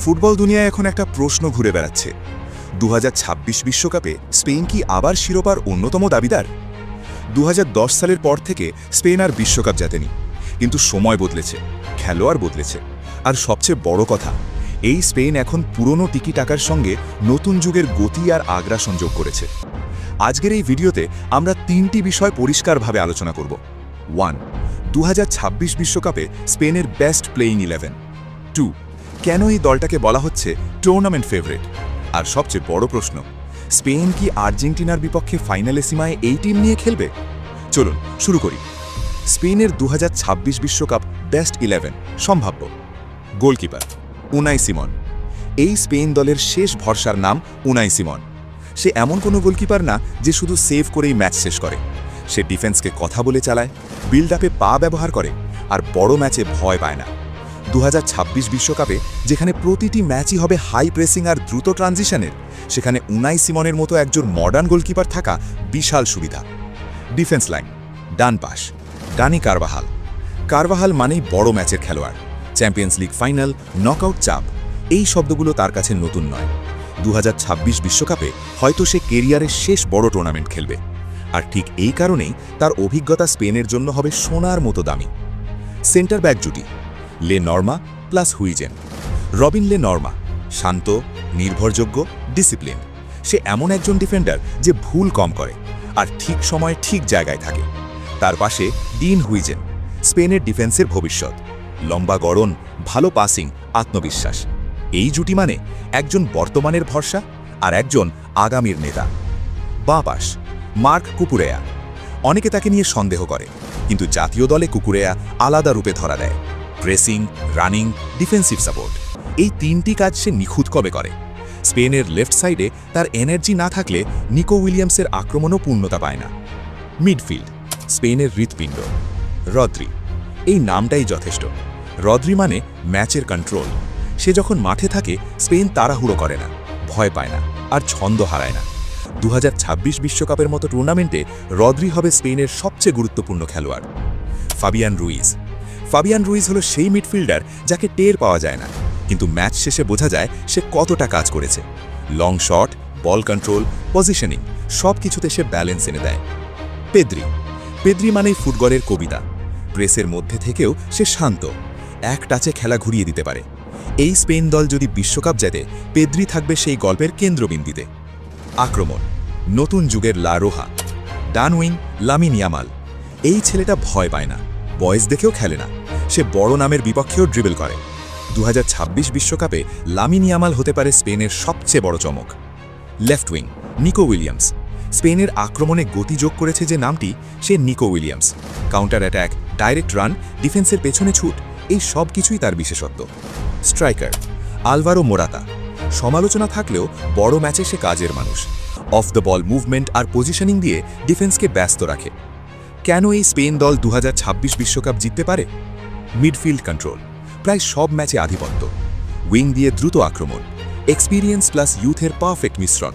Football দুনিয়ায় এখন একটা প্রশ্ন ঘুরে বেড়াচ্ছে 2026 বিশ্বকাপে স্পেন কি আবার শিরোপার অন্যতম দাবিদার 2010 সালের পর থেকে স্পেন আর বিশ্বকাপ জেতেনি কিন্তু সময় বদলেছে খেলোয়াড় বদলেছে আর সবচেয়ে বড় কথা এই স্পেন এখন পুরনো টিকি টাকার সঙ্গে নতুন যুগের গতি আর আগ্রাসন যোগ করেছে আজকের এই ভিডিওতে আমরা তিনটি বিষয় পরিষ্কারভাবে আলোচনা করব 1. 2026 বিশ্বকাপে স্পেনের বেস্ট প্লেইং 11 2. কেন এই দলটাকে বলা হচ্ছে টুর্নামেন্ট ফেভারিট আর সবচেয়ে বড় প্রশ্ন স্পেন কি আর্জেন্টিনার বিপক্ষে ফাইনালে সীমায় এই টিম নিয়ে খেলবে চলুন শুরু করি স্পেনের 2026 বিশ্বকাপ বেস্ট 11 সম্ভাব্য গোলকিপার উনাই সিমন এই স্পেন দলের শেষ ভরসার নাম উনাই সিমন সে এমন কোনো গোলকিপার না যে শুধু সেভ করেই ম্যাচ শেষ করে সে ডিফেন্সকে কথা বলে চালায় বিল্ড আপে পা ব্যবহার করে আর বড় ম্যাচে ভয় পায় না 2026 বিশ্বকাপে যেখানে প্রতিটি ম্যাচই হবে হাই প্রেসিং আর দ্রুত ট্রানজিশনের সেখানে উনাই সিমনের মতো একজন মডার্ন গোলকিপার থাকা বিশাল সুবিধা ডিফেন্স লাইন ডান পাশ ডানি কারবাহাল মানেই বড় ম্যাচের খেলোয়াড় চ্যাম্পিয়ন্স লিগ ফাইনাল নকআউট চাপ এই শব্দগুলো তার কাছে নতুন নয় 2026 বিশ্বকাপে হয়তো সে কেরিয়ারের শেষ বড় টুর্নামেন্ট খেলবে আর ঠিক এই কারণেই তার অভিজ্ঞতা স্পেনের জন্য হবে সোনার মতো দামি সেন্টার ব্যাক জুটি লে নর্মা প্লাস হুইজেন রবিন লে নর্মা শান্ত নির্ভরযোগ্য ডিসিপ্লিন সে এমন একজন ডিফেন্ডার যে ভুল কম করে আর ঠিক সময়ে ঠিক জায়গায় থাকে তার পাশে ডিন হুইজেন স্পেনের ডিফেন্সের ভবিষ্যৎ লম্বা গড়ন ভালো পাসিং আত্মবিশ্বাস এই জুটি মানে একজন বর্তমানের ভরসা আর একজন আগামীর নেতা বাঁ পাশ মার্ক কুকুরেয়া অনেকে তাকে নিয়ে সন্দেহ করে কিন্তু জাতীয় দলে কুকুরেয়া আলাদা রূপে ধরা দেয় প্রেসিং রানিং ডিফেন্সিভ সাপোর্ট এই তিনটি কাজ সে নিখুঁত কবে করে স্পেনের লেফট সাইডে তার এনার্জি না থাকলে নিকো উইলিয়ামসের আক্রমণও পূর্ণতা পায় না মিডফিল্ড স্পেনের হৃৎপিণ্ড রদ্রি এই নামটাই যথেষ্ট রদ্রি মানে ম্যাচের কন্ট্রোল সে যখন মাঠে থাকে স্পেন তাড়াহুড়ো করে না ভয় পায় না আর ছন্দ হারায় না 2026 বিশ্বকাপের মতো টুর্নামেন্টে রদ্রি হবে স্পেনের সবচেয়ে গুরুত্বপূর্ণ খেলোয়াড় ফাবিয়ান রুইজ হলো সেই মিডফিল্ডার যাকে টের পাওয়া যায় না কিন্তু ম্যাচ শেষে বোঝা যায় সে কতটা কাজ করেছে long shot ball control positioning সব কিছুতে সে ব্যালেন্স এনে দেয় পেদ্রি মানেই ফুটবলের কবিতা প্রেসের মধ্যে থেকেও সে শান্ত এক টাচে খেলা ঘুরিয়ে দিতে পারে এই স্পেন দল যদি বিশ্বকাপ জেতে পেদ্রি থাকবে সেই গল্পের কেন্দ্রবিন্দুতে আক্রমণ নতুন যুগের লা রোহা ডান উইং লামিন ইয়ামাল এই ছেলেটা ভয় পায় না বয়স দেখেও খেলে না সে বড় নামের বিপক্ষেও ড্রিবল করে 2026 বিশ্বকাপে লামিন ইয়ামাল হতে পারে স্পেনের সবচেয়ে বড় চমক লেফট উইং নিকো উইলিয়ামস স্পেনের আক্রমণে গতি যোগ করেছে যে নামটি সে Nico Williams counter attack direct run ডিফেন্সের পেছনে ছুট এই সব কিছুই তার বিশেষত্ব স্ট্রাইকার আলভারো মোরাতা সমালোচনা থাকলেও বড় ম্যাচে সে কাজের মানুষ অফ দ্য বল মুভমেন্ট আর পজিশনিং দিয়ে ডিফেন্সকে ব্যস্ত রাখে কেন এই স্পেন দল 2026 বিশ্বকাপ জিততে পারে মিডফিল্ড কন্ট্রোল প্রায় সব ম্যাচে আধিপত্য উইং দিয়ে দ্রুত আক্রমণ এক্সপিরিয়েন্স প্লাস ইউথের পারফেক্ট মিশ্রণ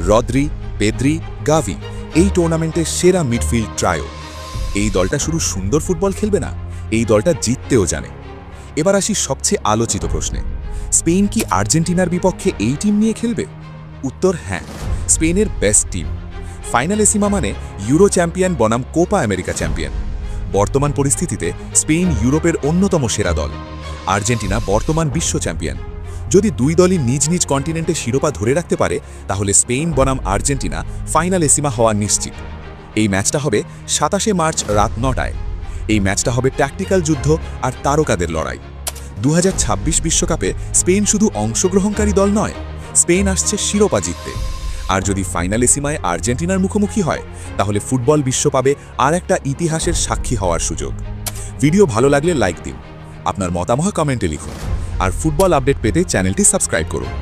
রদ্রি পেদ্রি গাভি এই টুর্নামেন্টের সেরা মিডফিল্ড ট্রায়ো এই দলটা শুধু সুন্দর ফুটবল খেলবে না এই দলটা জিততেও জানে এবার আসি সবচেয়ে আলোচিত প্রশ্নে স্পেন কি আর্জেন্টিনার বিপক্ষে এই টিম নিয়ে খেলবে উত্তর হ্যাঁ স্পেনের বেস্ট টিম ফাইনালে সীমা মানে ইউরো চ্যাম্পিয়ন বনাম কোপা আমেরিকা চ্যাম্পিয়ন বর্তমান পরিস্থিতিতে স্পেন ইউরোপের অন্যতম সেরা দল আর্জেন্টিনা বর্তমান বিশ্ব চ্যাম্পিয়ন যদি দুই দলই নিজ নিজ কন্টিনেন্টে শিরোপা ধরে রাখতে পারে তাহলে স্পেন বনাম আর্জেন্টিনা ফাইনালে সীমা হওয়া নিশ্চিত এই ম্যাচটা হবে 27 মার্চ রাত 9টায় এই ম্যাচটা হবে ট্যাকটিক্যাল যুদ্ধ আর তারকাদের লড়াই 2026 বিশ্বকাপে স্পেন শুধু অংশগ্রহণকারী দল নয় স্পেন আসছে শিরোপা জিততে আর যদি ফাইনালে সীমায় আর্জেন্টিনার মুখোমুখি হয় তাহলে ফুটবল বিশ্ব পাবে আর একটা ইতিহাসের সাক্ষী হওয়ার সুযোগ ভিডিও ভালো লাগলে লাইক দিন আপনার মতামত কমেন্টে লিখুন আর ফুটবল আপডেট পেতে চ্যানেলটি সাবস্ক্রাইব করুন